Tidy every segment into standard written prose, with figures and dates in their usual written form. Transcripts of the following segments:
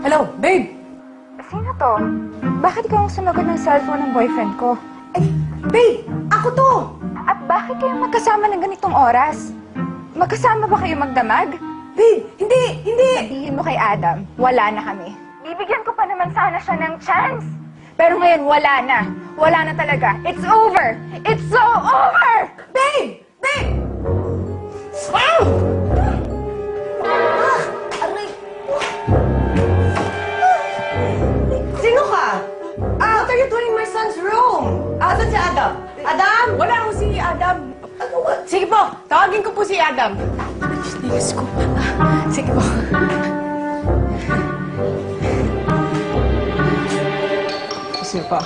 Hello, babe! Sino to? Bakit ikaw ang sumagot ng cellphone ng boyfriend ko? Ay, babe! Ako to! At bakit kayo magkasama ng ganitong oras? Magkasama ba kayo magdamag? Babe, hindi! Hindi! Sabihin mo kay Adam, wala na kami. Bibigyan ko pa naman sana siya ng chance. Pero ngayon, wala na. Wala na talaga. It's over! It's so over! Babe! Babe! Ah! Ah! Aray! Sino ka? What are you doing in my son's room? Asan si Adam? Adam! Wala ko si Adam. Ano ba? Sige po, tawagin ko po si Adam. Diyos ko. Sige po. Sige po.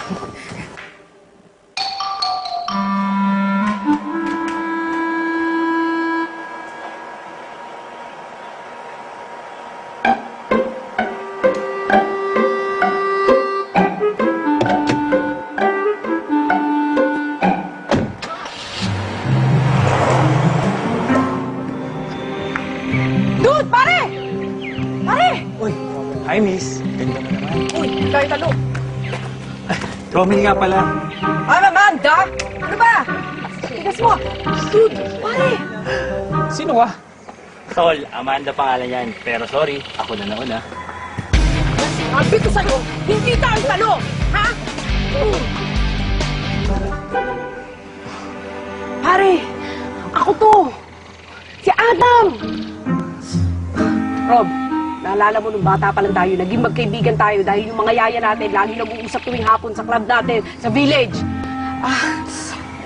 Dude, pare! Pare! Uy, hi miss. Ganda mo naman. Uy, kahit ano. Romel nga pala. Amanda! Ano ba? Tigas mo. Dude, pare! Sino ka? Tol, Amanda pangalan yan. Pero sorry, ako na nauna. Sabi ko sa'yo, hindi tayo talo! Ha? Pare, ako to. Si Adam! Rob, naalala mo nung bata pa lang tayo, naging magkaibigan tayo dahil yung mga yaya natin lagi nag-uusap tuwing hapon sa club natin, sa village.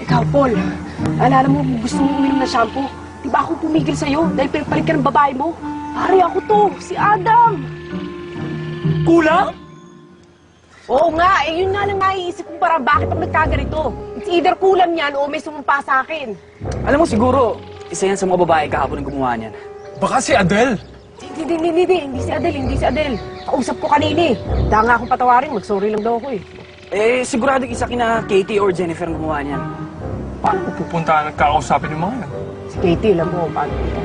Ikaw, Paul, naalala mo kung gusto mong uminom na shampoo? Di ba ako pumigil sa'yo dahil pinagpalit ka ng babae mo? Pare, ako to, si Adam! Kulang? Oo nga, yun nga lang naiisip kong parang bakit ako nagkaganito. It's either kulam yan o may sumumpa sa akin. Alam mo siguro, isa yan sa mga babae kahapon ang gumawa niyan. Baka si Adele. Hindi si Adele. Kausap ko kanina eh. Dahil nga akong patawarin, mag-sorry lang daw ako eh. Sigurado isa kina Katie or Jennifer ang gumawa niyan. Paano mo pupuntahan at kakausapin yung mga yan? Si Katie, alam mo, paano ito?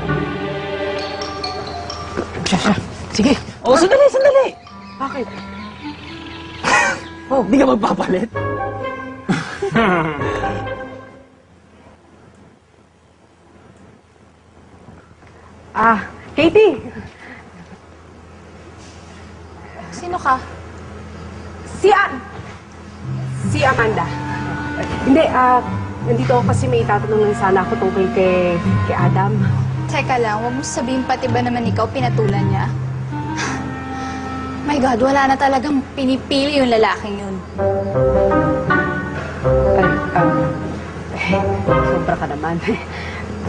Siya. Sige. Oh, sandali! Bakit? Oh, di ka magpapalit? Katie! Sino ka? Si Amanda. Hindi, nandito ako kasi may itatanong lang sana ako tungkol kay Adam. Teka lang, huwag mo sabihin pati ba naman ikaw pinatulan niya? My God, wala na talagang pinipili yung lalaking yun. Sobra ka naman.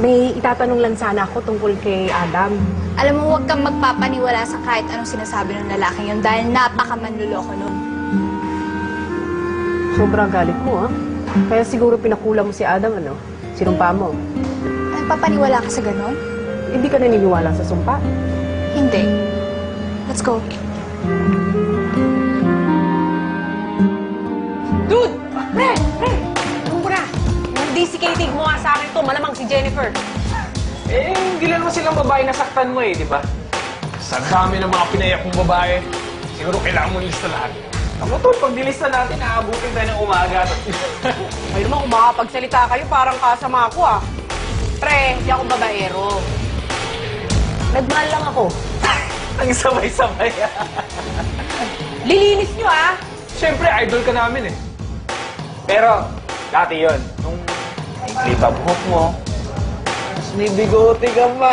May itatanong lang sana ako tungkol kay Adam. Alam mo, huwag kang magpapaniwala sa kahit anong sinasabi ng lalaking yun dahil napakamanluloko nun. Sobrang galit mo, ha? Kaya siguro pinakula mo si Adam, ano? Sinumpa mo. Nagpapaniwala ka sa ganon? Hindi ka naniniwala sa sumpa. Hindi. Let's go. Dude! Pre! Ano mo na? Hindi si Katie gumawa sa akin to, malamang si Jennifer. Hindi lang naman silang babae na saktan mo di ba? Sa dami ng mga pinayak mong babae, siguro kailangan mo lista lahat. Ako tol, pag dilista natin, aabutin tayo ng umaga. Ay naman, kung makapagsalita kayo, parang kasama ako, ah. Pre, hindi ako babaero. Nagmahal lang ako. Ang sabay-sabay. Lilinis nyo, ah! Siyempre, idol ka namin Pero, dati yun. Nung may clip up hook mo, tapos may bigote ka pa.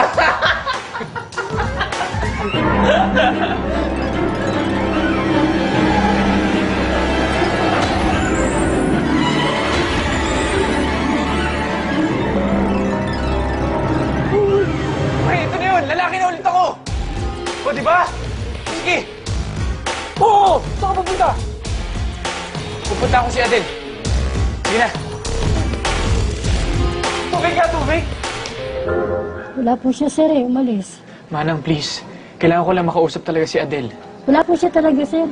Ay, ito na yun! Lalaki na ulit ako! O, di ba? Sige! Oo! Saan ka pupunta? Pupunta ako si Adele. Sige na. Tubig ka, tubig! Wala po siya, sir, umalis. Manang, please. Kailangan ko lang makausap talaga si Adele. Wala po siya talaga, sir.